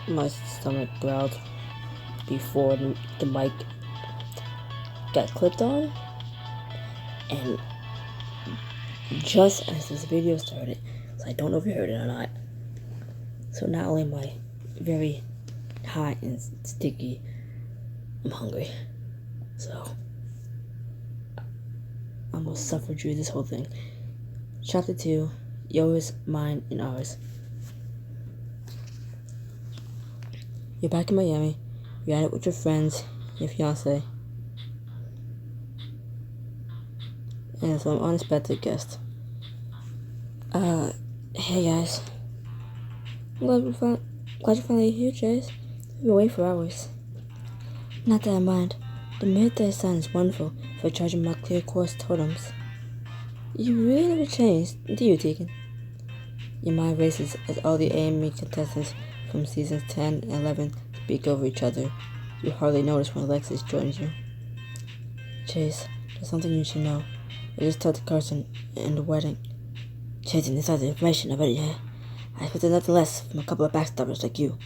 My stomach growled before the mic got clicked on, and just as this video started, so I don't know if you heard it or not. So not only am I very hot and sticky, I'm hungry. So I'm gonna suffer through this whole thing. Chapter 2, yours, mine, and ours. You're back in Miami. You're at it with your friends, your fiance, and some unexpected guest. Hey guys. Glad you're finally here, Chase. We've been waiting for hours. Not that I mind. The midday sun is wonderful for charging my clear course totems. You really never changed, do you, Tegan? Your mind races as all the AME contestants from seasons 10 and 11 speak over each other. You hardly notice when Alexis joins you. Chase, there's something you should know. I just talked to Carson in the wedding. Chasing this other information already, yeah? I expected nothing less from a couple of backstabbers like you.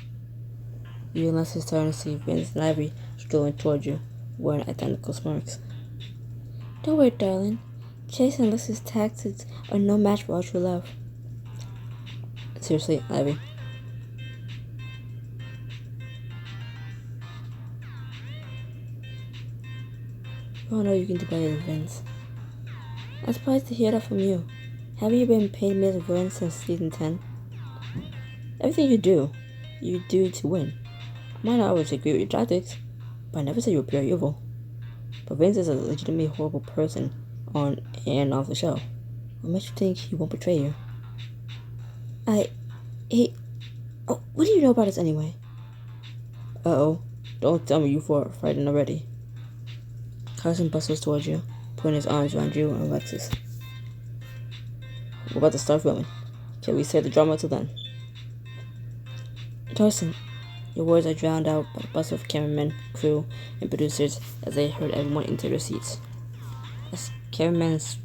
You and Alexis turn to see Vince and Ivy strolling toward you, wearing identical smirks. Don't worry, darling. Chase and Alexis' tactics are no match for our true love. Seriously, Ivy. Oh no, you can do better than Vince. I'm surprised to hear that from you. Haven't you been painting me as a villain since season 10? Everything you do to win. I might not always agree with your tactics, but I never said you were pure evil. But Vince is a legitimately horrible person on and off the show. What makes you think he won't betray you? What do you know about us anyway? Uh-oh. Don't tell me you four are fighting already. Carson bustles towards you, putting his arms around you and Alexis. We're about to start filming. Can we save the drama till then? Carson, your words are drowned out by the bustle of cameramen, crew, and producers as they herd everyone into their seats. As cameras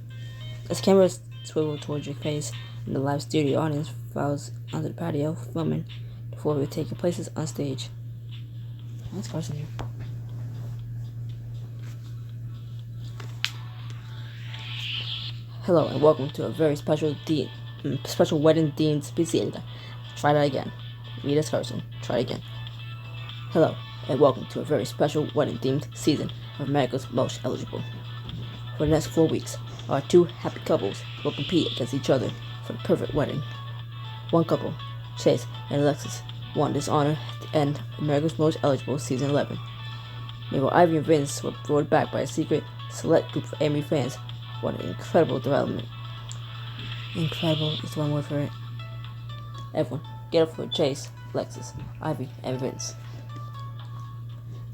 swivel towards your face and the live studio audience files onto the patio filming before we take your places on stage. What's Carson here? Hello and welcome to a very special wedding themed species. Try that again. Read as Carson. Try it again. Hello and welcome to a very special wedding themed season of America's Most Eligible. For the next 4 weeks, our two happy couples will compete against each other for the perfect wedding. One couple, Chase and Alexis, won this honor at the end of America's Most Eligible Season 11. Meanwhile, Ivy and Vince were brought back by a secret, select group of Amy fans. What an incredible development. Incredible is one word for it. Everyone, get up for Chase, Alexis, Ivy, and Vince.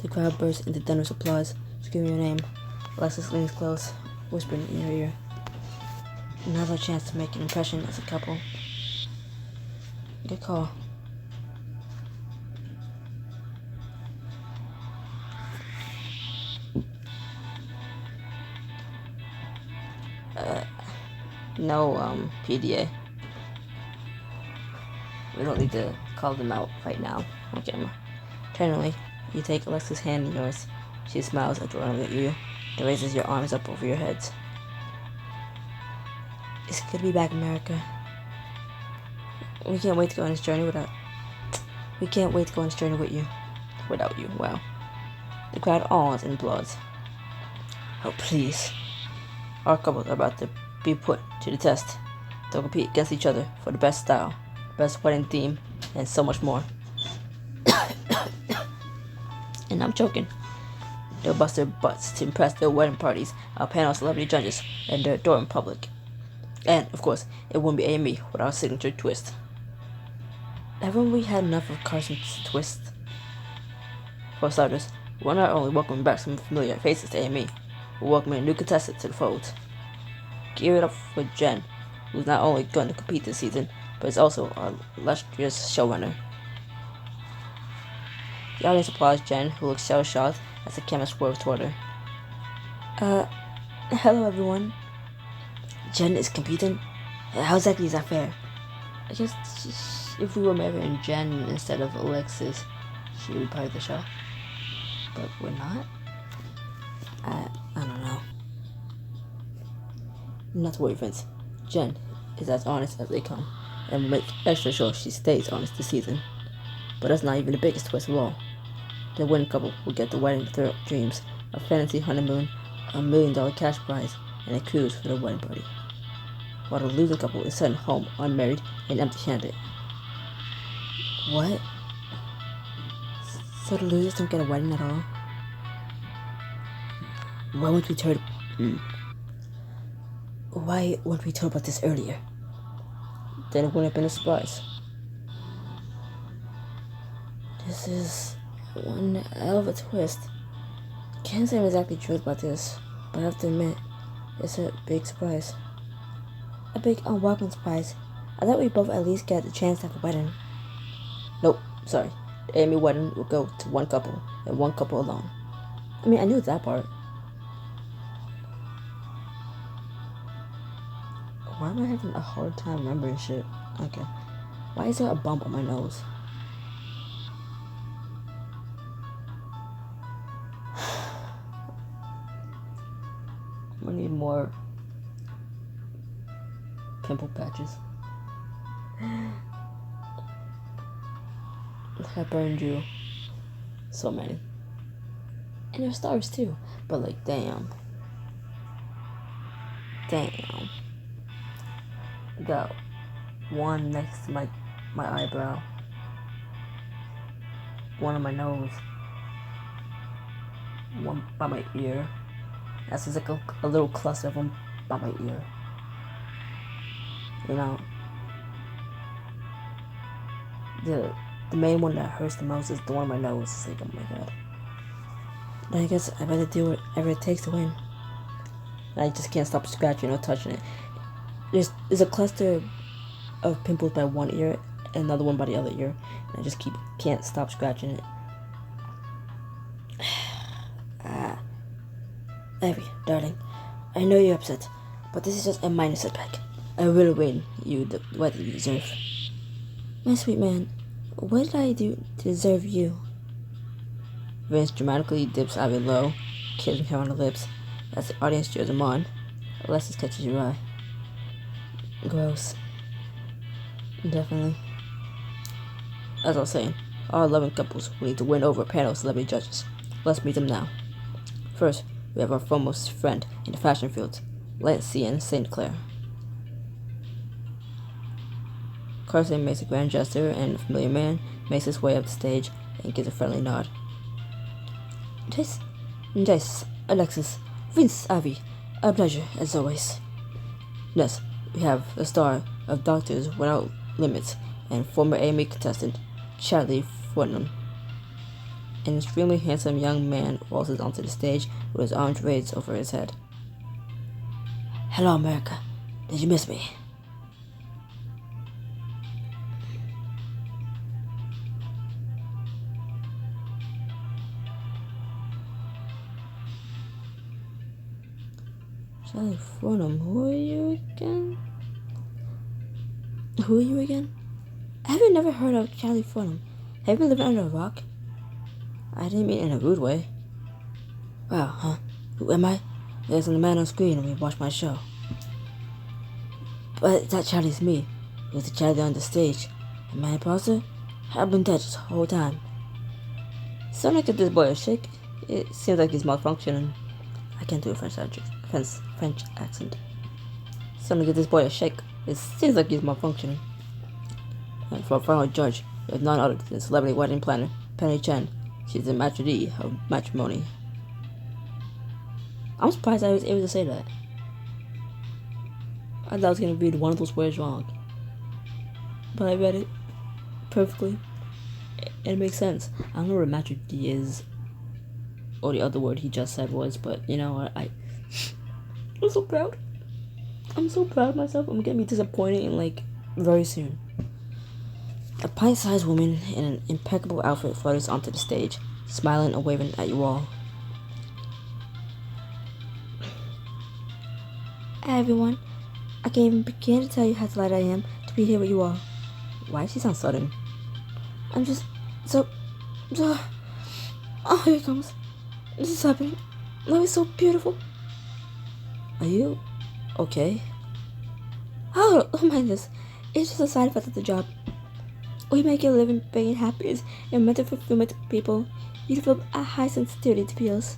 The crowd bursts into thunderous applause, screaming your name. Alexis leans close, whispering in your ear. Another chance to make an impression as a couple. Good call. No, PDA. We don't need to call them out right now on camera. Tenderly, you take Alexa's hand in yours. She smiles adorably at you and raises your arms up over your heads. It's good to be back, America. We can't wait to go on this journey with you. Without you, wow. The crowd awes and applauds. Oh, please. Our couples are about to be put to the test. They'll compete against each other for the best style, best wedding theme, and so much more. And I'm choking. They'll bust their butts to impress their wedding parties, our panel celebrity judges, and their adoring public. And, of course, it wouldn't be AME without our signature twist. Haven't we had enough of Carson's twist? For starters, we're not only welcoming back some familiar faces to AME, we're welcoming a new contestant to the fold. Give it up for Jen, who's not only going to compete this season, but is also our illustrious showrunner. The audience applauds Jen, who looks shell-shocked as the camera swerves toward her. Hello everyone. Jen is competing? How exactly is that fair? I guess if we were marrying Jen instead of Alexis, she would be part of the show. But we're not. I don't know. Not to worry, friends. Jen is as honest as they come, and we'll make extra sure she stays honest this season. But that's not even the biggest twist of all. The winning couple will get the wedding of their dreams, a fantasy honeymoon, $1 million cash prize, and a cruise for their wedding party. While the losing couple is sent home unmarried and empty-handed. What? So the losers don't get a wedding at all? Why weren't we told? Why weren't we told about this earlier? Then it wouldn't have been a surprise. This is one hell of a twist. Can't say I'm exactly thrilled about this, but I have to admit, it's a big surprise. A big unwelcome surprise. I thought we both at least get the chance to have a wedding. Nope, sorry. The Amy wedding will go to one couple, and one couple alone. I mean, I knew that part. Why am I having a hard time remembering shit? Okay. Why is there a bump on my nose? I need more pimple patches. I burned you. So many. And there's stars too. But like, damn. Damn. Got one next to my eyebrow. One on my nose. One by my ear. That's just like a little cluster of them by my ear. You know, the main one that hurts the most is the one on my nose. It's like, oh my god. Then I guess I better do whatever it takes to win. I just can't stop scratching or touching it. There's a cluster of pimples by one ear and another one by the other ear. And I just can't stop scratching it. Abby, darling, I know you're upset, but this is just a minor setback. I will win you the wedding you deserve. My sweet man, what did I do to deserve you? Vince dramatically dips Abby low, kissing her on the lips, as the audience cheers him on. Alexis catches your eye. Gross. Definitely. As I was saying, all 11 couples will need to win over a panel of celebrity judges. Let's meet them now. First, we have our foremost friend in the fashion field, Lancian St. Clair. Carson makes a grand gesture, and the familiar man makes his way up the stage and gives a friendly nod. Jace, Alexis, Vince, Avi, a pleasure as always. Next, we have the star of Doctors Without Limits and former Amy contestant, Charlie Fortnum. An extremely handsome young man waltzes onto the stage with his arms raised over his head. Hello, America. Did you miss me? Charlie Fortnum, who are you again? Who are you again? Have you never heard of Charlie Fortnum? Have you been living under a rock? I didn't mean in a rude way. Wow, huh? Who am I? There's a man on screen when we watch my show. But that Charlie's me. It was the Charlie on the stage. Am I an imposter? I've been dead this whole time. Someone give this boy a shake. It seems like he's malfunctioning. I can't do a French accent. Someone give this boy a shake. It seems like he's malfunctioning. And for a final judge, we have none other than the celebrity wedding planner, Penny Chen. She's the matronee of matrimony. I'm surprised I was able to say that. I thought I was going to read one of those words wrong. But I read it perfectly. And it makes sense. I don't know what matronee is, or the other word he just said was, but you know what, I'm so proud. I'm so proud of myself. I'm gonna be disappointed in like very soon. A pint-sized woman in an impeccable outfit flutters onto the stage, smiling and waving at you all. Hi everyone. I can't even begin to tell you how delighted I am to be here with you all. Why does she sound sudden? I'm just so. Oh, here it comes. This is happening. Love is so beautiful. Are you okay? Oh, don't mind this. It's just a side effect of the job. We make a living bringing happiness and mental fulfillment to people. You develop a high sensitivity to peers.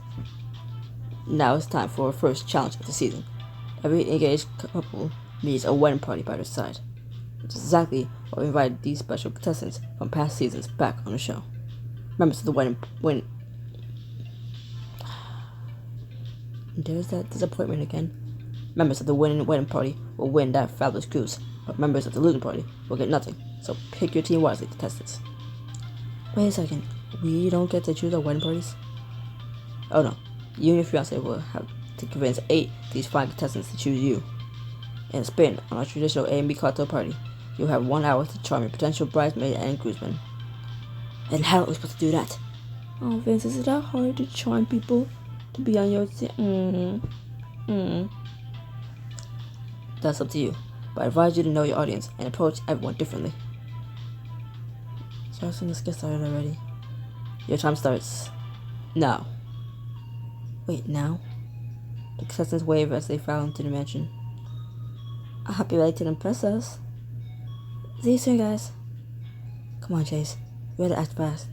Now it's time for our first challenge of the season. Every engaged couple needs a wedding party by their side. It's exactly why we invited these special contestants from past seasons back on the show. Members of the There's that disappointment again. Members of the winning wedding party will win that fabulous cruise, but members of the losing party will get nothing. So pick your team wisely, contestants. Wait a second. We don't get to choose our wedding parties? Oh no. You and your fiance will have to convince 8 of these fine contestants to choose you. In a spin on our traditional A&B cocktail party, you'll have 1 hour to charm your potential bridesmaid and groomsmen. And how are we supposed to do that? Oh, Vince, is it that hard to charm people to be on your team? That's up to you, but I advise you to know your audience and approach everyone differently. Justin, let's get started already. Your time starts now. Wait, now? The contestants wave as they file into the mansion. I hope you're ready to impress us. See you soon, guys. Come on, Chase. We gotta act fast.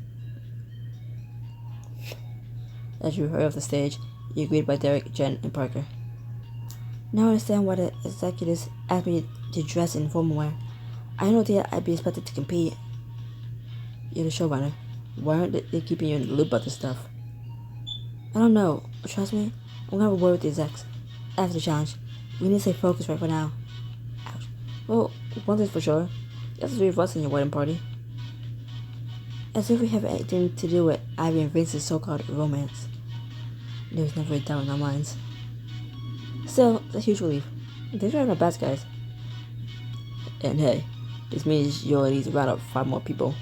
As you hurry off the stage, you're greeted by Derek, Jen, and Parker. Now I understand why the executives asked me to dress in formal wear. I didn't know that I'd be expected to compete. You're the showrunner. Why aren't they keeping you in the loop about this stuff? I don't know, but trust me, I'm gonna have a word with the execs. After the challenge, we need to stay focused right for now. Ouch. Well, one thing's for sure, there's 3 of us in your wedding party. As if we have anything to do with Ivy and Vince's so-called romance. There's never a doubt in our minds. Still, it's a huge relief. They're trying our best, guys. And hey, this means you'll need to round up 5 more people.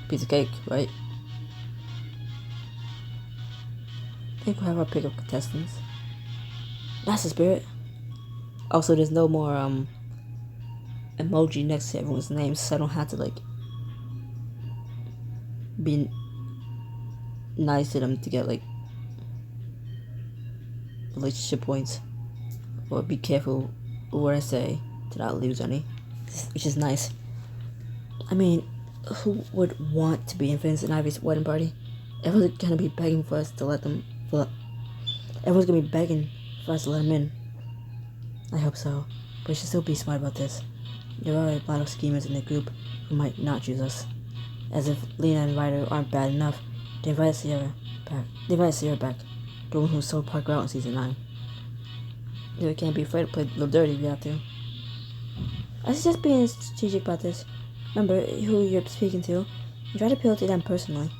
Piece of cake, right? I think we'll have our pick of contestants. That's the spirit. Also, there's no more emoji next to everyone's names, so I don't have to be nice to them to get relationship points, or be careful what I say to not lose any, which is nice. I mean, who would want to be in Vince and Ivy's wedding party? Everyone's gonna be begging for us to let them. Everyone's gonna be begging for us to let them in. I hope so, but we should still be smart about this. There are a lot of schemers in the group who might not choose us. As if Lena and Ryder aren't bad enough, they invited Sierra back. The one who sold Parker out in season 9. You can't be afraid to play a little dirty if you have to. I suggest being strategic about this. Remember who you're speaking to, and try to appeal to them personally.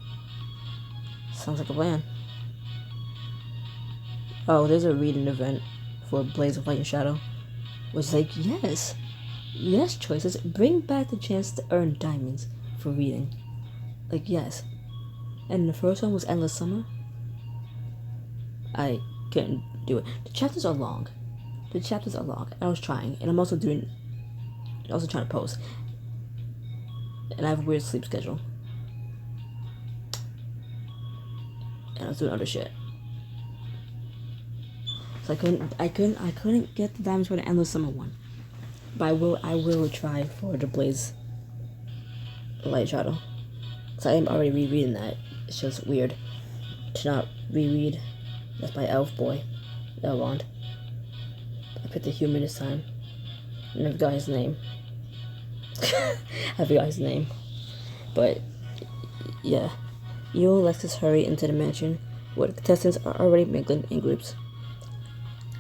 Sounds like a plan. Oh, there's a reading event for Blaze of Light and Shadow. Which is yes. Yes, choices. Bring back the chance to earn diamonds for reading. Yes. And the first one was Endless Summer. I couldn't do it. The chapters are long. I was trying, and I'm also trying to post. And I have a weird sleep schedule. And I was doing other shit. So I couldn't get the diamonds for the Endless Summer one. But I will try for the Blaze Light Shadow. So I am already rereading that. It's just weird to not reread. That's by Elf Boy. Elrond. I picked the human this time. I never got his name. I forgot his name. But yeah. You and Alexis hurry into the mansion where the contestants are already mingling in groups.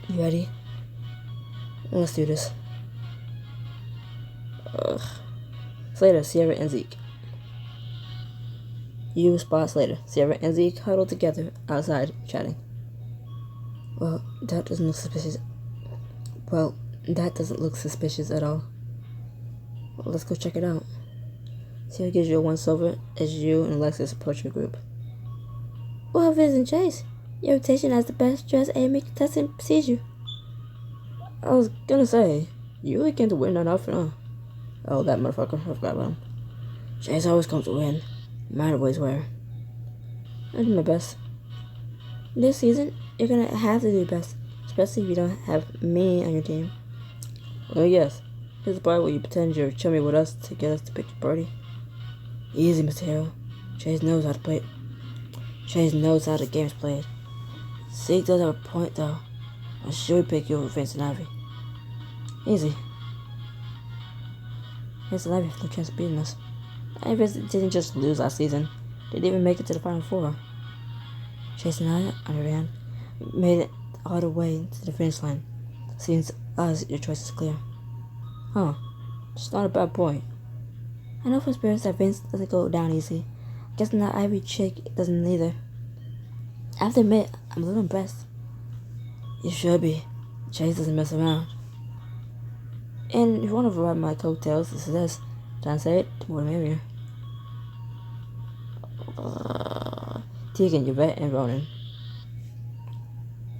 You ready? Let's do this. Slater, Sierra, and Zeke. You spot Slater. Sierra and Zeke huddled together outside, chatting. Well, that doesn't look suspicious at all. Well, let's go check it out. Sierra gives you a 1 silver as you and Alexis approach your group. Well, Vincent Chase, your reputation as the best dressed AME contestant precedes you. I was gonna say, you really came to win that outfit, huh? Oh, that motherfucker. I forgot about him. Chase always comes to win, no matter what he's wearing. I do my best. This season, you're gonna have to do your best, especially if you don't have me on your team. Oh yes, here's the part where you pretend you're chummy with us to get us to pick your party. Easy, Mr. Hero. Chase knows how to play it. Chase knows how the game's played. Zeke does have a point though. Why should we pick you over Vincent Ivy? Easy. Vincent Ivy has no chance of beating us. Ivy didn't just lose last season. They didn't even make it to the Final Four. Chase and I, on the other hand, made it all the way to the finish line. Seems us, your choice is clear. Huh. It's not a bad point. I know from experience that Vince doesn't go down easy. Guessing that Ivy chick doesn't either. I have to admit, I'm a little impressed. You should be. Chase doesn't mess around. And if you want to ride my coattails, this is this. Trying to say it, the more the merrier. Tegan, Yvette, and Ronan.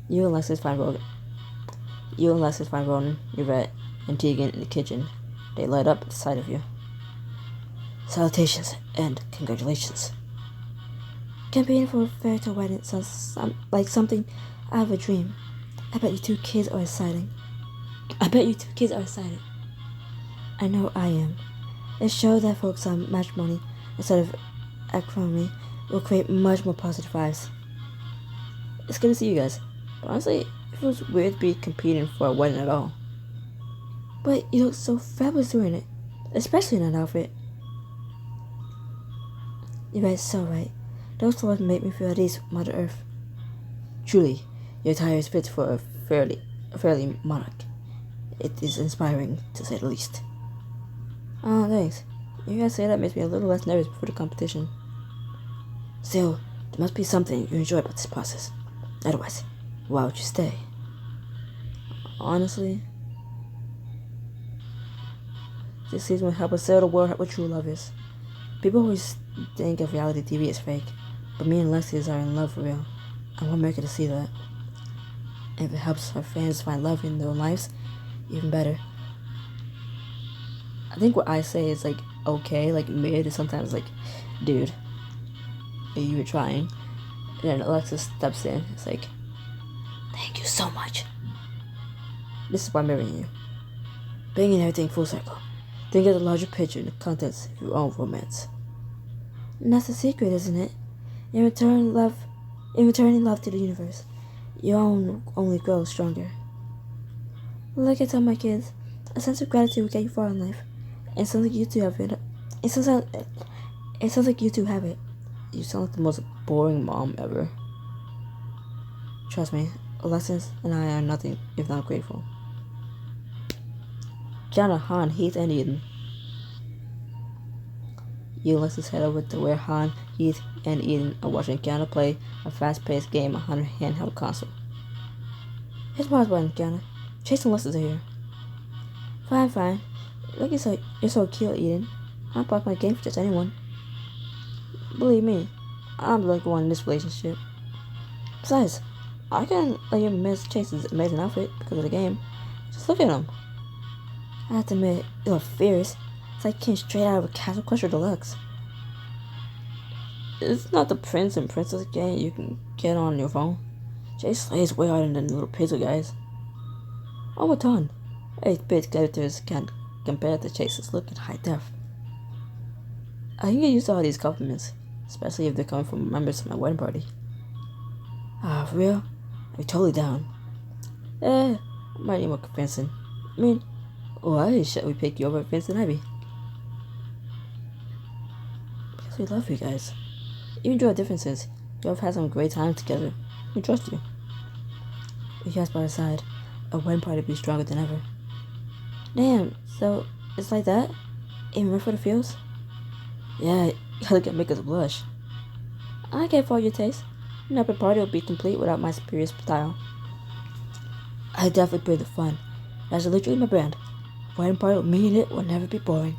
You and Lexus find Ronan, Yvette, and Tegan in the kitchen. They light up at the sight of you. Salutations and congratulations. Campaigning for a fairy tale wedding sounds like something out of a dream. I bet you two kids are excited. I know I am. It shows that focus on matrimony instead of acrimony will create much more positive vibes. It's good to see you guys, but honestly, it feels weird to be competing for a wedding at all. But you look so fabulous doing it, especially in that outfit. You're right, so right. Those clothes make me feel at ease with Mother Earth. Truly, your attire is fit for a fairly monarch. It is inspiring, to say the least. Oh, thanks. You guys say that makes me a little less nervous before the competition. Still, there must be something you enjoy about this process. Otherwise, why would you stay? Honestly, this season will help us sell the world what true love is. People always think of reality TV as fake, but me and Lexi are in love for real. I want America to see that. And if it helps our fans find love in their own lives, even better. I think what I say is like okay, like mid is sometimes like, dude, you were trying. And then Alexis steps in. It's like, thank you so much. This is why I'm marrying you. Bringing everything full circle. Think of the larger picture and the contents of your own romance. And that's the secret, isn't it? In returning love to the universe, your own only grows stronger. Like I tell my kids, a sense of gratitude will get you far in life. And it sounds like you two have it. It sounds like you two have it. You sound like the most boring mom ever. Trust me, Alexis and I are nothing if not grateful. Gianna, Han, Heath, and Eden. You and Alexis head over to where Han, Heath, and Eden are watching Gianna play a fast-paced game on her handheld console. Hit the pause button, Gianna. Chase and Alexis are here. Fine. Look, you're so cute, Eden. I'll pause my game for just anyone. Believe me, I'm the lucky one in this relationship. Besides, I can't let you miss Chase's amazing outfit because of the game. Just look at him. I have to admit, you look fierce. It's like came straight out of a Castle Crusher Deluxe. It's not the Prince and Princess game you can get on your phone. Chase slays way harder than the little pixel guys. Oh, a ton. 8-bit characters can't compare to Chase's look in high def. I can get used to all these compliments, especially if they're coming from members of my wedding party. Ah, for real? I'm totally down. I might need more convincing. I mean, why should we pick you over Vincent Ivy? Because we love you guys. Even through our differences, you have had some great time together. We trust you. With you guys by our side, our wedding party will be stronger than ever. Damn, so it's like that? Even for the feels? Yeah, you gotta make us blush. I can't follow your taste. No party will be complete without my superior style. I definitely bring the fun. That's literally my brand. Wedding party with me in it will never be boring.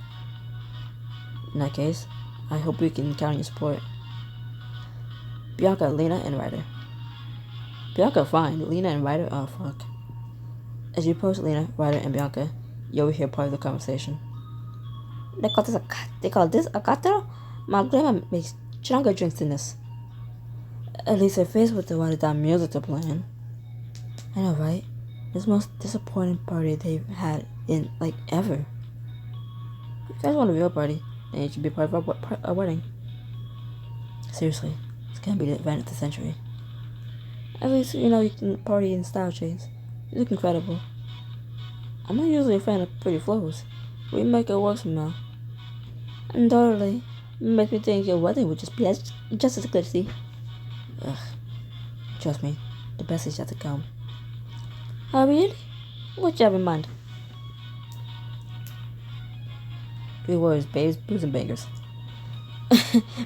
In that case, I hope we can count on your support. Bianca, Lena, and Ryder. Bianca, fine. Lena and Ryder, oh fuck. As you approach Lena, Ryder, and Bianca, you overhear part of the conversation. They call this a catero? My grandma makes stronger drinks than this. At least they're faced with the watered down music they're playing. I know, right? This most disappointing party they've had in, like, ever. If you guys want a real party, then you should be part of our wedding. Seriously, it's gonna be the event of the century. At least, you know, you can party in style, Chase. You look incredible. I'm not usually a fan of pretty flows. We make it work somehow. Undoubtedly, it makes me think your wedding would just be just as glitzy. Ugh. Trust me, the best is yet to come. Oh, really? What you have in mind? 3 words, babes, booze, and bangers.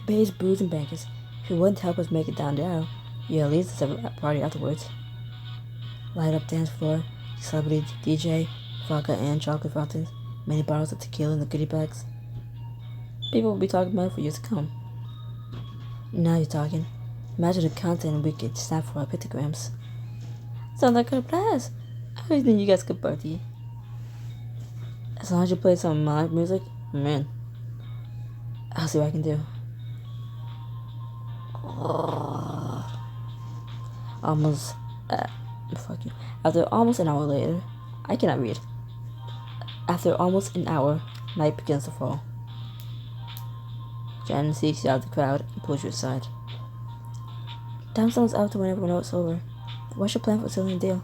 Babes, booze, and bangers. If you wouldn't help us make it down the aisle, you at least have a party afterwards. Light up dance floor, celebrity DJ, vodka and chocolate fountains, many bottles of tequila in the goodie bags. People will be talking about it for years to come. Now you're talking. Imagine the content we could snap for our pictograms. Sounds like a blast. I always knew you guys could party. As long as you play some live music, man, I'll see what I can do. After almost an hour later, I cannot read. After almost an hour, night begins to fall. Jen seeks you out of the crowd and pulls you aside. Time zone's out to when everyone else is over. What's your plan for sealing the deal?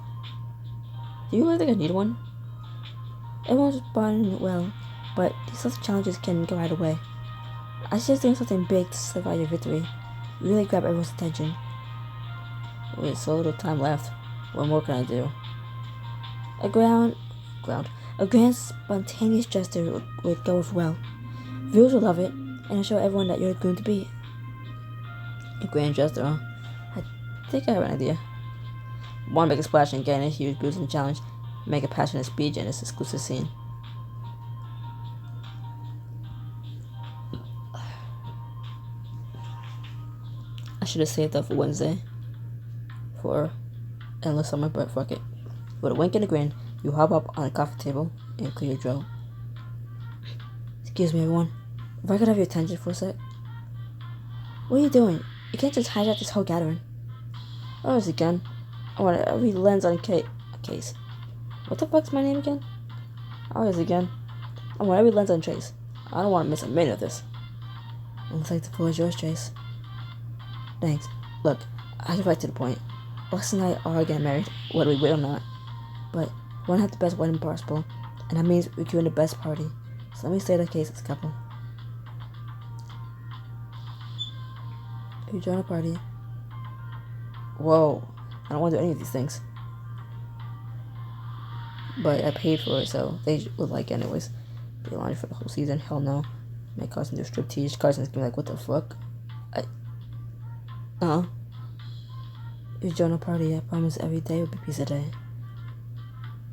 Do you really think I need one? Everyone's responding well, but these sorts of challenges can go right away. I suggest doing something big to solidify your victory. Really grab everyone's attention. Wait, so little time left. What more can I do? A grand spontaneous gesture would go off well. Viewers will love it, and it'll show everyone that you're going to be. A grand gesture, huh? I think I have an idea. Want to make a splash and get in a huge boozing challenge. Make a passionate speech in this exclusive scene. I should have saved that for Wednesday. For endless summer, but fuck it. With a wink and a grin, you hop up on the coffee table and clear your throat. Excuse me, everyone. If I could have your attention for a sec. What are you doing? You can't just hijack this whole gathering. Oh, it's again. I want every lens on case. What the fuck's my name again? Always again. I want every lens on Chase. I don't want to miss a minute of this. Looks like the floor is yours, Chase. Thanks. Look, I'll get right to the point. Lex and I are getting married, whether we will or not. But we want to have the best wedding possible, and that means we're doing the best party. So let me say the case as a couple. If you join a party... Whoa. I don't want to do any of these things. But I paid for it, so they would like it anyways. Be lined for the whole season? Hell no. Make Carson do striptease. Carson's gonna be like, what the fuck? If you join a party, I promise every day will be pizza day.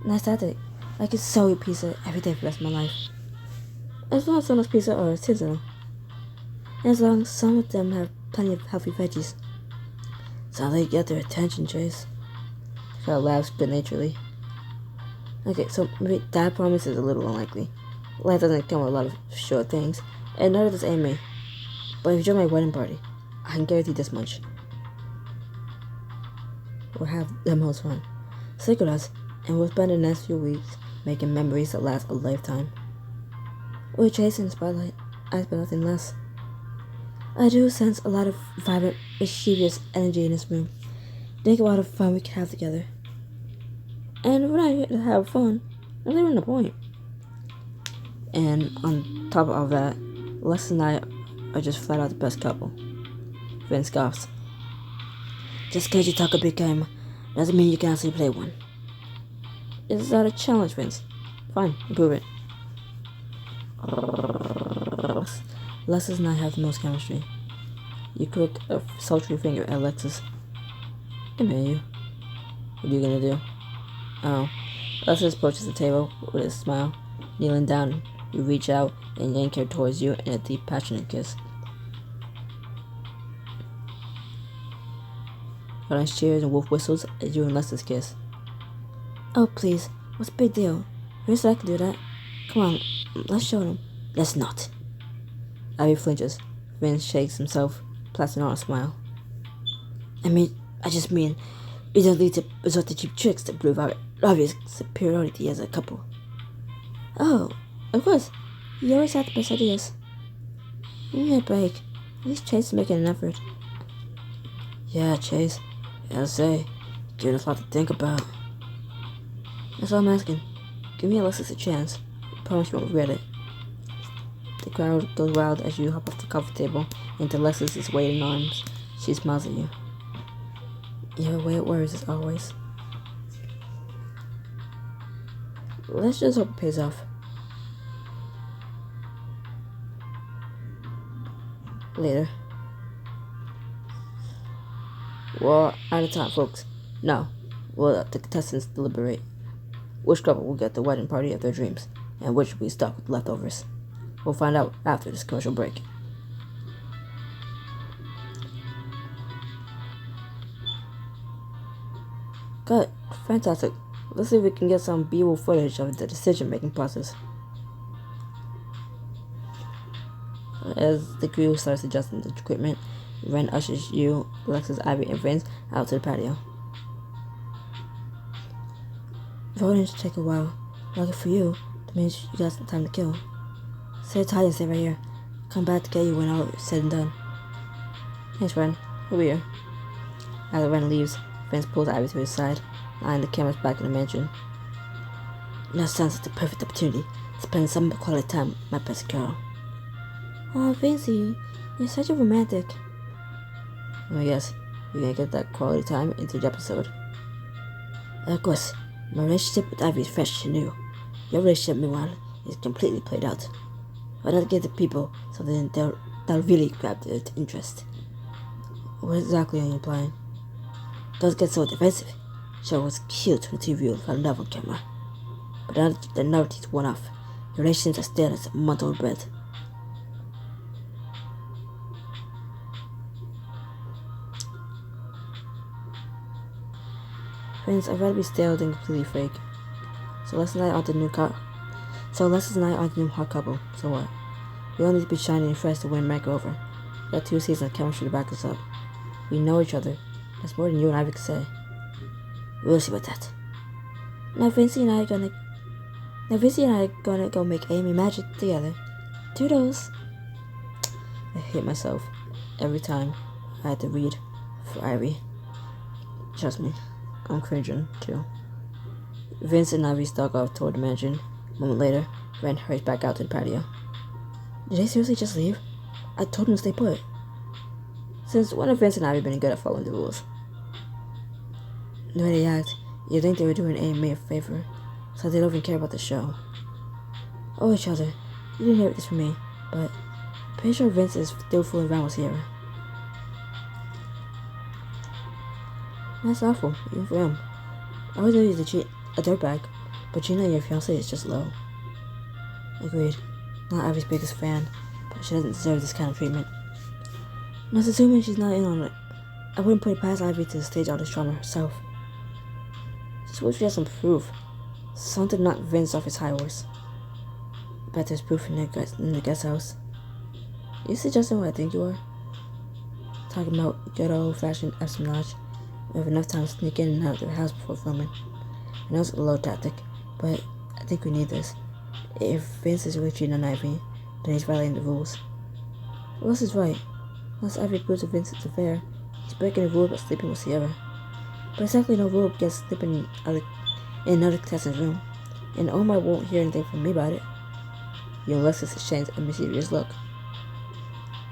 Nice tactic. I could so eat pizza every day for the rest of my life. As long as someone's pizza are artisanal. And as long as some of them have plenty of healthy veggies. So they get their attention, Chase. Crowd laughs good-naturedly. Okay, so maybe that promise is a little unlikely. Life doesn't come with a lot of sure things, and neither does anime. But if you join my wedding party, I can guarantee this much. We'll have the most fun. Stick with us, and we'll spend the next few weeks making memories that last a lifetime. We're chasing the spotlight. I expect nothing less. I do sense a lot of vibrant, mischievous energy in this room. Think about the fun we could have together. And if we're not here to have fun, there's even no point. And on top of all that, Lex and I are just flat out the best couple. Vince scoffs. Just because you talk a big game doesn't mean you can actually play one. Is that a challenge, Vince? Fine, improve it. Lex and I have the most chemistry. You crook a sultry finger at Alexis. Come here, you. What are you gonna do? Oh. Alexis approaches the table with a smile. Kneeling down, you reach out and yank her towards you in a deep, passionate kiss. Audience cheers and wolf whistles as you and Alexis kiss. Oh, please. What's the big deal? Vince said I could do that. Come on, let's show them. Let's not. Ivy flinches. Vince shakes himself, placing on a smile. I just mean, we don't need to resort to cheap tricks to prove our obvious superiority as a couple. Oh, of course. You always have the best ideas. Give me a break. At least Chase is making an effort. Yeah, Chase. I'll say, giving us a lot to think about. That's all I'm asking. Give me Alexis a chance. I promise you won't regret it. The crowd goes wild as you hop off the coffee table into Alexis' waiting arms. She smiles at you. Your way it worries as always. Let's just hope it pays off. Later. We're out of time, folks. Now, we'll let the contestants deliberate. Which couple will get the wedding party of their dreams, and which will be stuck with leftovers. We'll find out after this commercial break. Good. Fantastic. Let's see if we can get some B-roll footage of the decision-making process. As the crew starts adjusting the equipment, Ren ushers you, Alexis, Ivy, and Vince out to the patio. Voting should take a while. Lucky for you, that means you got some time to kill. Sit tight and stay right here. Come back to get you when all is said and done. Thanks, Ren. Over here. As Ren leaves, Vince pulls Ivy to his side, eyeing the cameras back in the mansion. Now sounds like the perfect opportunity to spend some quality time with my best girl. Oh, Vincey, you're such a romantic. Well, yes, you're gonna get that quality time into the episode. Of course, my relationship with Ivy is fresh and new. Your relationship, meanwhile, is completely played out. Why not give the people something that'll really grab their interest? What exactly are you implying? Don't get so defensive. Sure, it was cute when the two of you fell in love on camera. But now that the novelty's worn off, your relations are still as a month-old bread. Friends, I'd rather be stale than completely fake. So Leslie and I aren't the new hot couple. So what? We all need to be shiny and fresh to win Mac over. We got 2 seasons of chemistry to back us up. We know each other. That's more than you and Ivy could say. We'll see about that. Now Vincey and I are gonna go make Amy magic together. Toodles. I hate myself every time I had to read for Ivy. Trust me, I'm cringing too. Vince and Ivy stalk off toward the mansion. A moment later, Ren hurries back out to the patio. Did they seriously just leave? I told them to stay put. Since when have Vince and Ivy been good at following the rules? The way they act, you'd think they were doing Amy a favor, so they don't even care about the show. Oh, each other. You didn't hear this from me, but I'm pretty sure Vince is still fooling around with Sierra. That's awful, even for him. I always knew he's a dirtbag, but cheating your fiancé is just low. Agreed. Not Ivy's biggest fan, but she doesn't deserve this kind of treatment. And I was assuming she's not in on it. I wouldn't put it past Ivy to stage all this drama herself. Just wish we had some proof. Something knocked Vince off his high horse. I bet there's proof in the guest house. You suggesting what I think you are? Talking about good old-fashioned espionage. We have enough time to sneak in and out of their house before filming. I know it's a low tactic, but I think we need this. If Vince is really cheating on Ivy, then he's violating the rules. Ross is right. Unless Ivy proves to Vince it's affair, he's breaking the rule about sleeping with Sierra. But exactly no rule against sleeping in another contestant's room, and Omar won't hear anything from me about it. You and Alexis exchange a mysterious look.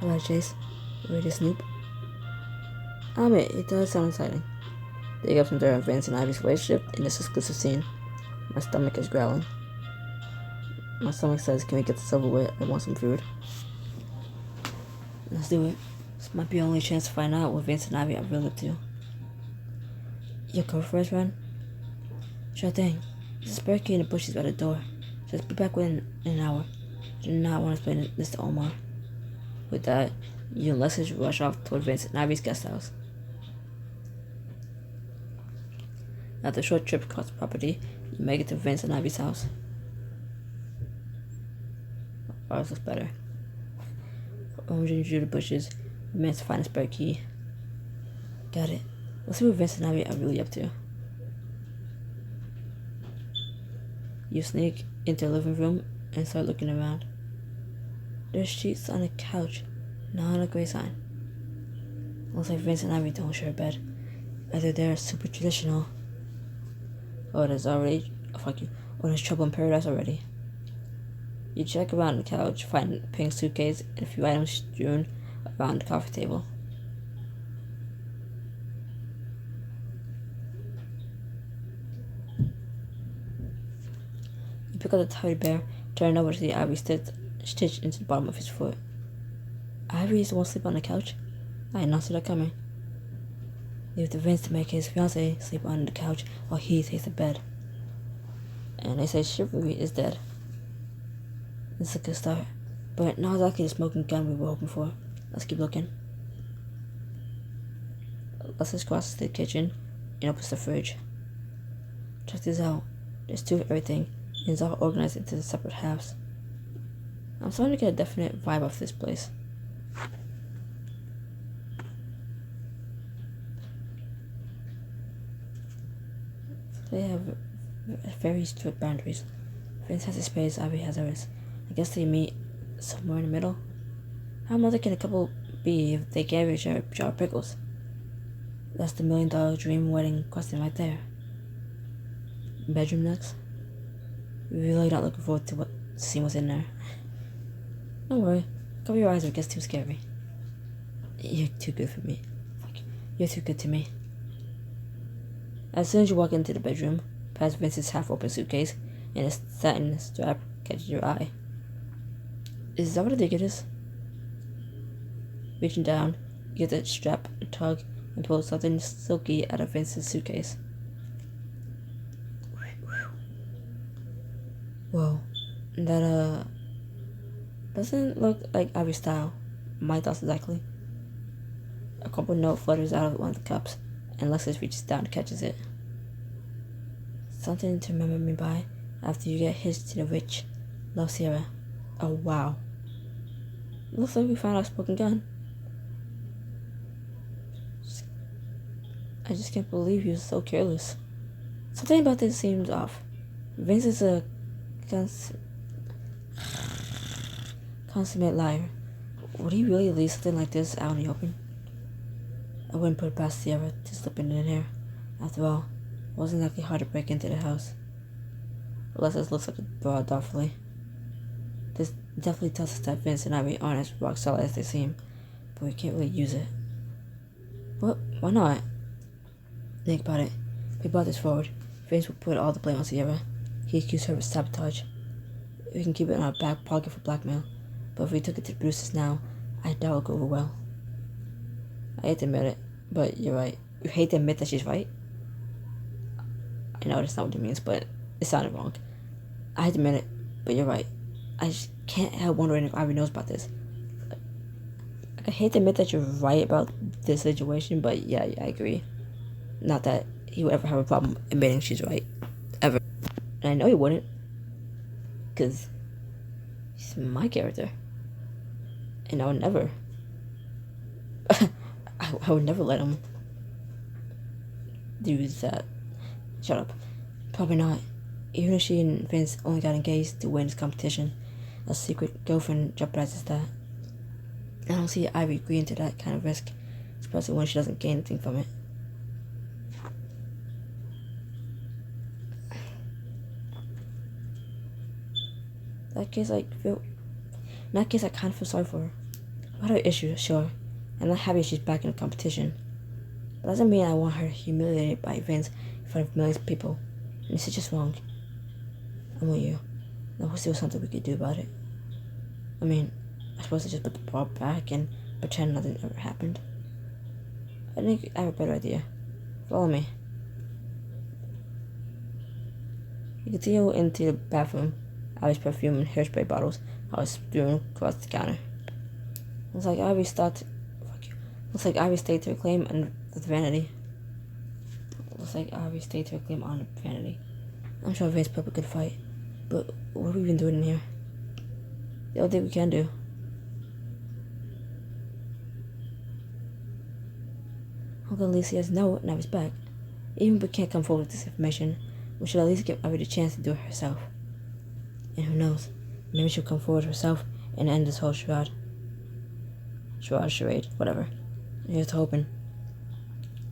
Alright, Chase, you ready to snoop? I'll admit, it does sound exciting. Dig up some dirt on Vince and Ivy's relationship in this exclusive scene. My stomach is growling. My stomach says, can we get this over with? I want some food. Let's do it. This might be the only chance to find out what Vince and Ivy are really up to. You go for us, Ren? Sure thing. There's a spare key in the bushes by the door. Just be back within an hour. Do not want to explain this to Omar. With that, you and Alexis rush off toward Vince and Ivy's guest house. After a short trip across the property, you make it to Vince and Ivy's house. Ours looks better. Rummaging through the bushes, we managed to find a spare key. Got it. Let's see what Vince and Ivy are really up to. You sneak into the living room and start looking around. There's sheets on the couch, not a great sign. Looks like Vince and Ivy don't share a bed. Either they're super traditional, or there's trouble in paradise already. You check around the couch, find a pink suitcase and a few items strewn around the coffee table. You pick up the teddy bear, turn it over to see Ivy stitched into the bottom of his foot. Ivy is the one sleep on the couch? I did not see that coming. Leave the Vince to make his fiancée sleep on the couch while he takes the bed. And they say chivalry is dead. This is a good start, but not exactly the smoking gun we were hoping for. Let's keep looking. Let's cross the kitchen and opens the fridge. Check this out. There's two of everything, and it's all organized into separate halves. I'm starting to get a definite vibe of this place. They have very strict boundaries. Vince has his space, Ivy has hers. I guess they meet somewhere in the middle. How mother can a couple be if they gave each other a jar of pickles? That's the $1 million dream wedding question right there. Bedroom next? Really not looking forward to seeing what's in there. Don't worry, cover your eyes or it gets too scary. You're too good for me. Fuck you. You're too good to me. As soon as you walk into the bedroom, past Vince's half-open suitcase, and a satin strap catches your eye. Is that what I think it is? Reaching down, you get the strap, a tug, and pull something silky out of Vince's suitcase. Whoa, that doesn't look like Ivy's style. My thoughts exactly. A crumpled note flutters out of one of the cups, and Lexus reaches down and catches it. Something to remember me by after you get hitched to the rich. Love, Sierra. Oh wow. Looks like we found our smoking gun. I just can't believe you're so careless. Something about this seems off. Vince is a consummate liar. Would he really leave something like this out in the open? I wouldn't put it past Sierra to slip in here. After all, it wasn't exactly hard to break into the house. Alexis looks like a broad thoughtfully. This definitely tells us that Vince and Ivy aren't as rock solid as they seem, but we can't really use it. What? Why not? Think about it. If we brought this forward, Vince would put all the blame on Sierra. He accused her of sabotage. We can keep it in our back pocket for blackmail, but if we took it to the producers now, I doubt it would go over well. I hate to admit it, but you're right. You hate to admit that she's right? I know that's not what it means, but it sounded wrong. I hate to admit it, but you're right. I just can't help wondering if Ivy knows about this. I hate to admit that you're right about this situation, but yeah, I agree. Not that he would ever have a problem admitting she's right. Ever. And I know he wouldn't. Because he's my character. And I would never. I would never let him do that. Shut up. Probably not. Even if she and Vince only got engaged to win this competition, a secret girlfriend jeopardizes that. I don't see Ivy agreeing to that kind of risk, especially when she doesn't gain anything from it. In that case, I kind of feel sorry for her. About her issues, sure. I'm not happy she's back in the competition. But that doesn't mean I want her humiliated by Vince in front of millions of people. And this is just wrong. I'm with you. Now we'll see what's something we could do about it. I mean, I suppose I just put the ball back and pretend nothing ever happened. I think I have a better idea. Follow me. You continue into the bathroom. Ivy's perfume and hairspray bottles are strewn across the counter. Looks like Ivy stayed to reclaim on the vanity. I'm sure Vince put up a good fight, but what have we been doing in here? The only thing we can do. Uncle Alicia has no now he's back. Even if we can't come forward with this information, we should at least give Ivy the chance to do it herself. And who knows, maybe she'll come forward herself and end this whole charade, whatever. Here's hoping.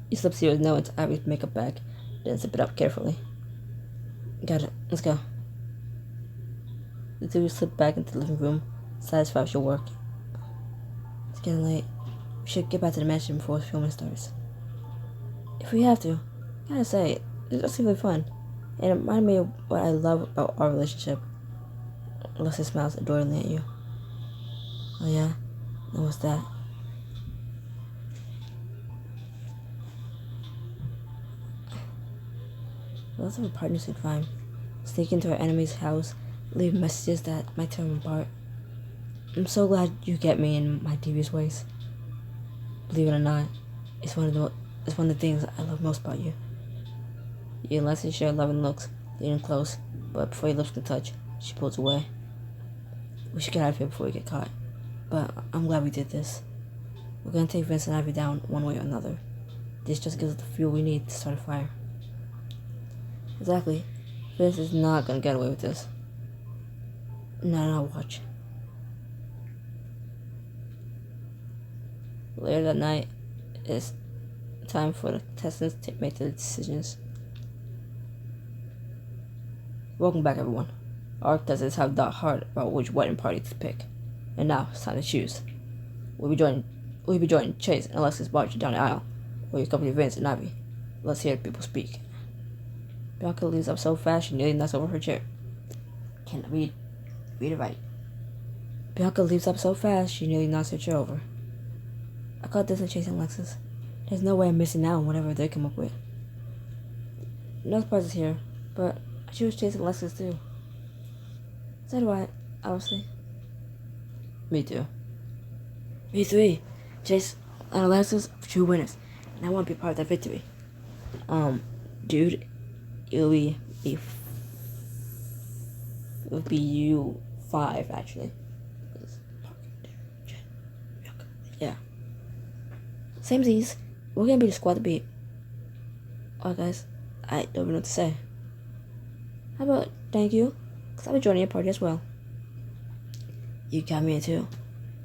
He slips here with no into Ivy's makeup bag, then zip it up carefully. Got it, let's go. The two slip back into the living room, satisfied with your work. It's getting late. We should get back to the mansion before filming starts. If we have to, gotta say, it's just really fun. And it reminded me of what I love about our relationship. Alyssa smiles adoringly at you. Oh yeah? Then what's that? Lots of our partners in crime. Sneak into our enemy's house, leave messages that might tear them apart. I'm so glad you get me in my devious ways. Believe it or not, it's one of the things I love most about you. You and Leslie share loving looks, leaning close, but before your lips can touch, she pulls away. We should get out of here before we get caught. But I'm glad we did this. We're gonna take Vince and Ivy down one way or another. This just gives us the fuel we need to start a fire. Exactly. Vince is not gonna get away with this. Not on our watch. Later that night, it's time for the contestants to make their decisions. Welcome back, everyone. Our contestants have thought hard about which wedding party to pick, and now it's time to choose. We'll be joining Chase and Alexis marching down the aisle, or you accompany Vince and Ivy. Let's hear the people speak. Bianca leaves up so fast she nearly knocks over her chair. Can't read it right. Bianca leaves up so fast she nearly knocks her chair over. I caught this in Chase and Alexis. There's no way I'm missing out on whatever they come up with. No surprises here, but I choose Chase and Alexis too. So do I, obviously. Me too. Me three. Chase and Alexis are true winners, and I want to be part of that victory. Dude, it'll be you 5 actually. Yeah. Samesies. We're gonna be the squad to beat. Alright guys, I don't even know what to say. How about thank you? Because I'll be joining your party as well. You got me in too.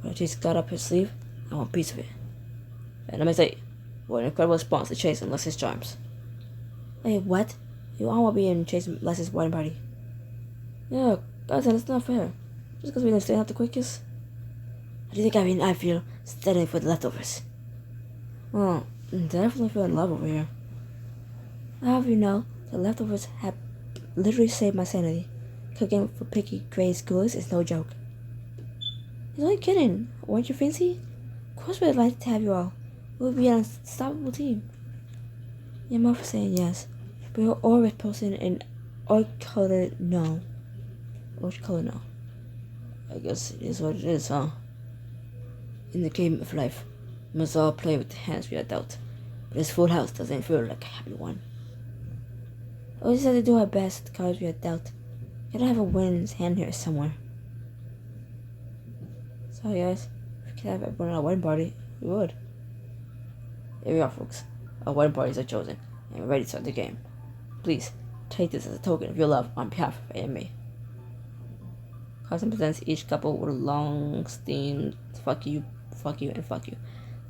When Chase got up his sleeve, I want a piece of it. And let me say, what an incredible response to Chase and Leslie's charms. Wait, what? You all want to be in Chase and Leslie's wedding party? Yeah, guys, that's not fair. Just because we didn't stay out the quickest. How do you think I feel standing for the leftovers? Oh, I'm definitely feeling love over here. However, you know, the leftovers have literally saved my sanity. Cooking for picky grade schoolers is no joke. He's only kidding. Weren't you fancy? Of course we'd like to have you all. We'll be an unstoppable team. Your mom for saying yes. But you're always posting an orange color no. Orange color no. I guess it is what it is, huh? In the game of life, we must all play with the hands we are dealt. But this full house doesn't feel like a happy one. We just have to do our best with the cards we are dealt. Gotta have a win's hand here somewhere. Sorry guys, if we could have everyone at our wedding party, we would. Here we are folks, our wedding parties are chosen, and we're ready to start the game. Please, take this as a token of your love on behalf of A and me. Carson presents each couple with a long-stemmed fuck you, and fuck you.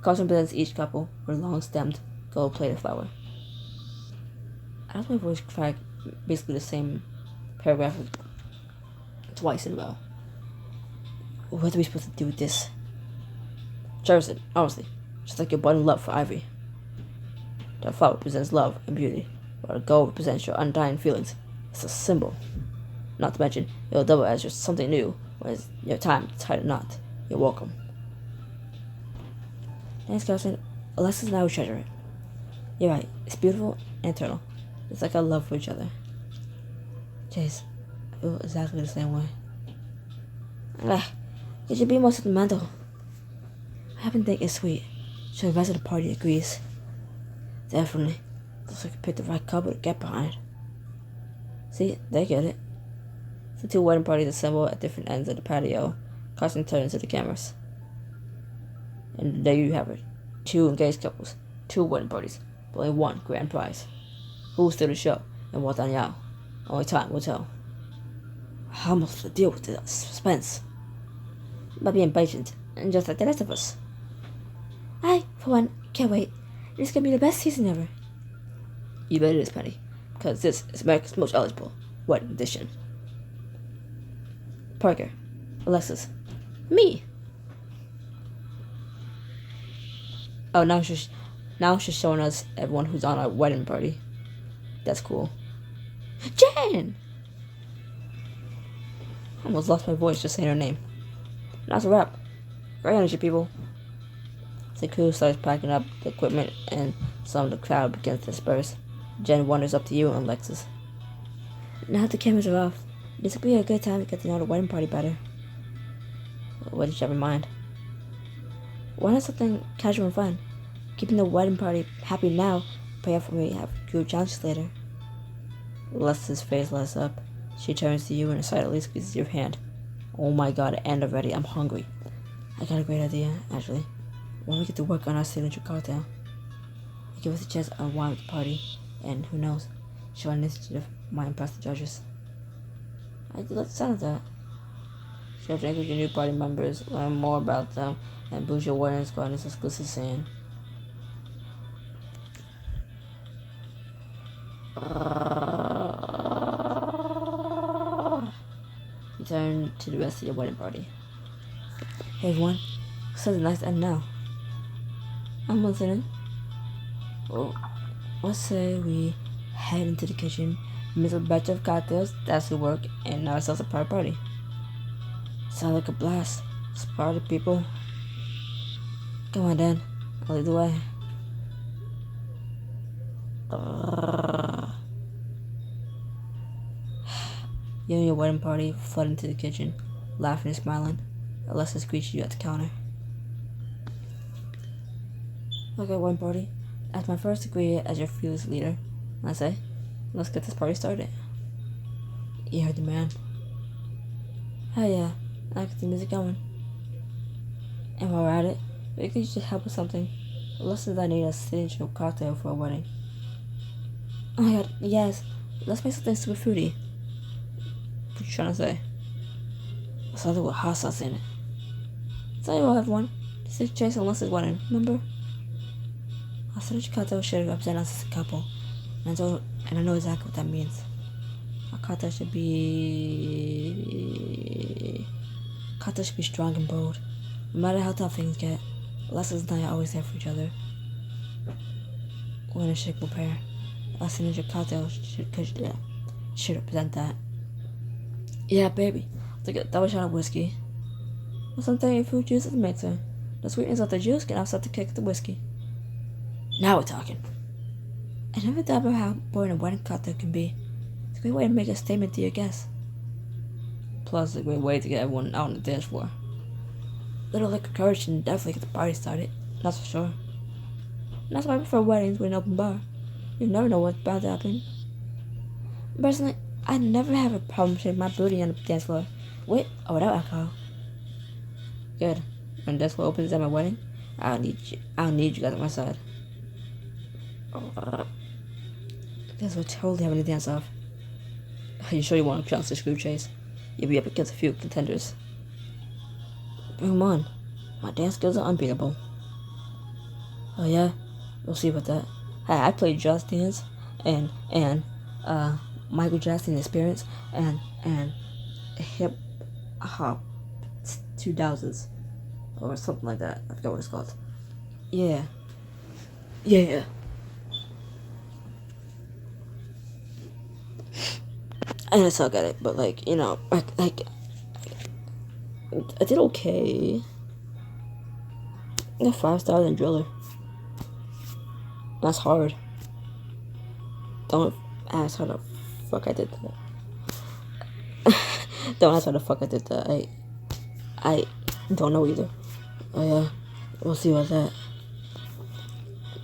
Carson presents each couple with a long-stemmed gold-plated flower. I lost my voice crack basically the same paragraph twice in a row. What are we supposed to do with this? Cherish it, honestly, just like your abundant love for Ivy. That flower represents love and beauty, while the gold represents your undying feelings. It's a symbol. Not to mention, it'll double as your something new when it's your time to tie the knot. You're welcome. Thanks, Carson. Alexis and I will treasure it. You're right, it's beautiful and eternal. It's like our love for each other. Chase, I feel exactly the same way. It should be more sentimental. I happen to think it's sweet, so the rest of the party agrees. Definitely. Looks like I picked the right couple to get behind. See, they get it. The two wedding parties assemble at different ends of the patio, Carson turns to the cameras. And there you have it. 2 engaged couples, 2 wedding parties, but only 1 grand prize. Who will steal the show and what on y'all? Only time will tell. How am I supposed to deal with the suspense? By being patient, and just like the rest of us. I, for one, can't wait. It's gonna be the best season ever. You bet it is, Penny, because this is America's most eligible wedding edition. Parker, Alexis, me. Oh, now she's showing us everyone who's on our wedding party. That's cool. Jen! I almost lost my voice just saying her name. That's a wrap. Great energy, people. The crew starts packing up the equipment, and some of the crowd begins to disperse. Jen wanders up to you and Alexis. Now that the cameras are off, this will be a good time to get to know the wedding party better. What did you have in mind? Why not something casual and fun? Keeping the wedding party happy now, pay off when we have group challenges later. Alexis' face lights up. She turns to you and excitedly squeezes your hand. Oh my god, and already, I'm hungry. I got a great idea, actually. Why don't we get to work on our signature cocktail? It gives us a chance to unwind with the party, and who knows, show initiative might impress the judges. I do like the sound of that. Share drink with your new party members, learn more about them, and boost your wedding squad in this exclusive scene. You turn to the rest of your wedding party. Hey everyone, such a nice end now. I'm listening. Well, let's say we head into the kitchen, mix a batch of cocktails, that's the work, and now ourselves a party. Sounds like a blast. Let's party, people. Come on, Dan. I'll lead the way. You and your wedding party flood into the kitchen, laughing and smiling. Alexis greets you at the counter. Okay, wedding party. As my first degree as your fearless leader, I say, let's get this party started. You heard the man. Hell yeah, I get the music going. And while we're at it, we could just help with something. Alexis and I need a signature cocktail for our wedding. Oh my god, yes. Let's make something super fruity. What you trying to say? Something with hot sauce in it. Tell you what, everyone. This is Chase and Alexis' wedding, remember? Our signature cocktail should represent us as a couple. And I know exactly what that means. Our cocktail should be strong and bold. No matter how tough things get, Alexis and I are always there for each other. We're an unshakable pair. Our signature cocktail should represent that. Yeah, baby. Take a double shot of whiskey. With some tangy fruit juice as a mixer. The sweetness of the juice can offset the kick of the whiskey. Now we're talking. I never thought about how boring a wedding cocktail can be. It's a great way to make a statement to your guests. Plus, it's a great way to get everyone out on the dance floor. Little liquor courage can definitely get the party started. That's for sure. And that's why I prefer weddings with an open bar. You never know what's about to happen. Personally, I never have a problem shaking my booty on the dance floor, with or without alcohol. Good. When the dance floor opens at my wedding, I don't need you guys on my side. Guess we're totally having a dance off. Are you sure you want to chance this group chase? You'll be up against a few contenders. Bring 'em on. My dance skills are unbeatable. Oh yeah? We'll see about that. Hey, I played Just Dance and Michael Jackson Experience and Hip Hop 2000s or something like that. I forgot what it's called. Yeah. And I suck at it, but like I did okay. I got 5 stars in Driller. That's hard. Don't ask how the fuck I did that. Don't ask how the fuck I did that. I don't know either. Oh yeah, we'll see about that.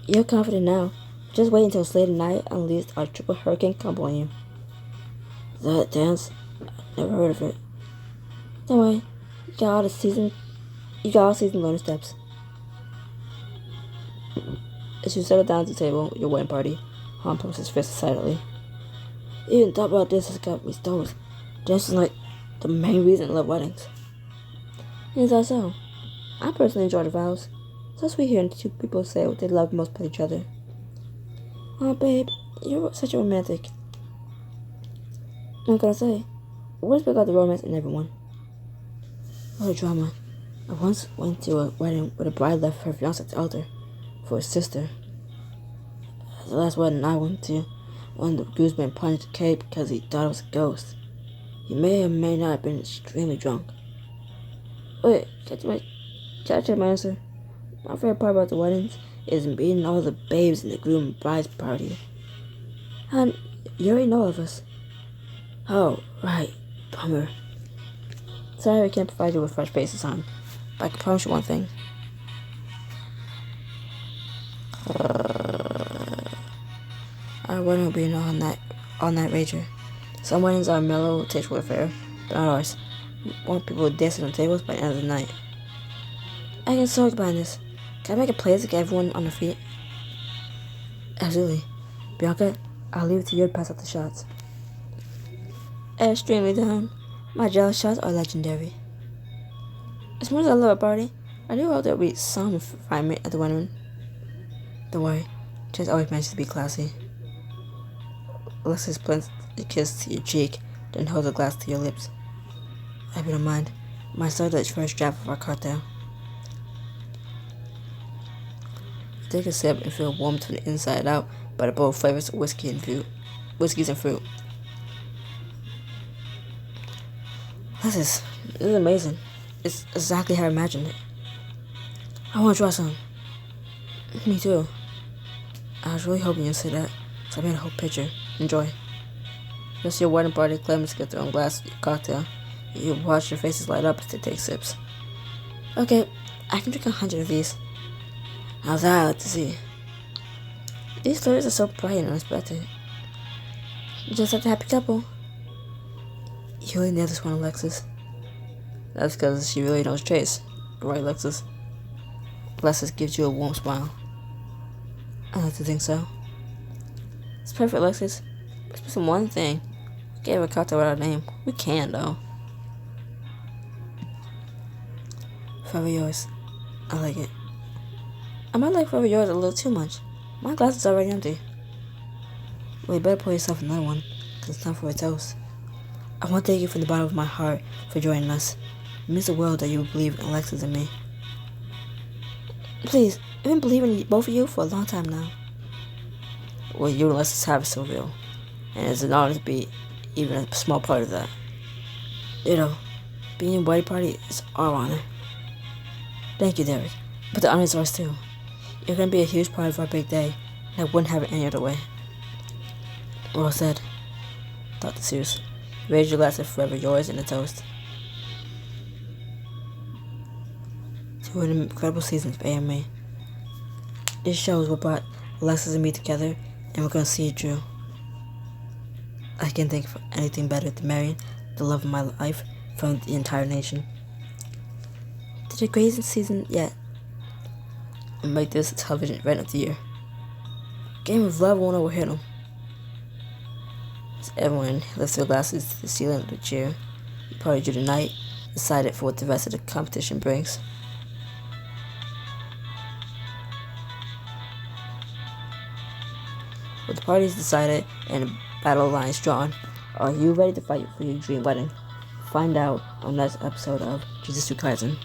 You're confident now. Just wait until Slade and I unleashed our triple hurricane combo on you. That dance? Never heard of it. Don't worry, You got all the season learning steps. As you settle down at the table, your wedding party, Han pumps his fist excitedly. Even thought about this has got me stoned. Just like the main reason I love weddings. Is that so? I personally enjoy the vows. So sweet hearing two people say what they love most about each other. Oh, babe, you're such a romantic. What can I say? What is about the romance in everyone? What a drama. I once went to a wedding where the bride left her fiancé at the altar for his sister. The last wedding I went to, one of the groomsmen punched the cake because he thought it was a ghost. He may or may not have been extremely drunk. Wait, can I check my answer? My favorite part about the weddings is meeting all the babes in the groom and bride's party. And you already know of us. Oh, right. Bummer. Sorry I can't provide you with fresh faces, hon. But I can promise you one thing. Our wedding will be an all-night rager. Some weddings are mellow, tasteful affair, but not ours. We want people dancing on tables by the end of the night. I can so expand this. Can I make a play to get everyone on their feet? Absolutely. Bianca, I'll leave it to you to pass out the shots. Extremely down. My jealous shots are legendary. As much as I love a party, I do hope there will be some refinement at the wedding. Don't worry, Chase always manages to be classy. Alexis plants a kiss to your cheek, then holds a glass to your lips. I hope you don't mind. My started its first draft of our cocktail. Take a sip and feel warmed from the inside out by the bold flavors of whiskeys and fruit. This is amazing. It's exactly how I imagined it. I want to try some. Me too. I was really hoping you'd say that, so I made a whole picture. Enjoy. You'll see your wedding party claiming to get their own glass of your cocktail. You'll watch your faces light up as they take sips. Okay, I can drink 100 of these. How's that I like to see? These stories are so bright and unexpected. Just like the happy couple. You really nailed this one, Alexis. That's because she really knows Chase. Right, Alexis? Alexis gives you a warm smile. I like to think so. It's perfect, Alexis. It's missing one thing. We gave a cocktail without a name. We can, though. Forever yours. I like it. I might like forever yours a little too much. My glass is already empty. Well, you better pour yourself another one, because it's time for a toast. I want to thank you from the bottom of my heart for joining us. It means the world that you believe in Alexis and me. Please, I've been believing in both of you for a long time now. Well, you and Alexis have it so real, and it's an honor to be even a small part of that. You know, being in a wedding party is our honor. Thank you, Derek, but the honor is ours too. You're going to be a huge part of our big day, and I wouldn't have it any other way. Well said. Dr. Seuss. Raise your glass of forever yours in a toast. To an incredible season of AMA. This shows what brought Alexis and me together, and we're going to see it through. I can't think of anything better than marrying the love of my life from the entire nation. Did a great season yet? And make this a television event of the year. Game of Love won't overhit them. As everyone lifts their glasses to the ceiling with a cheer, the party through the night, excited for what the rest of the competition brings. With the parties decided and the battle lines drawn, are you ready to fight for your dream wedding? Find out on the next episode of Ch2 Kaizen.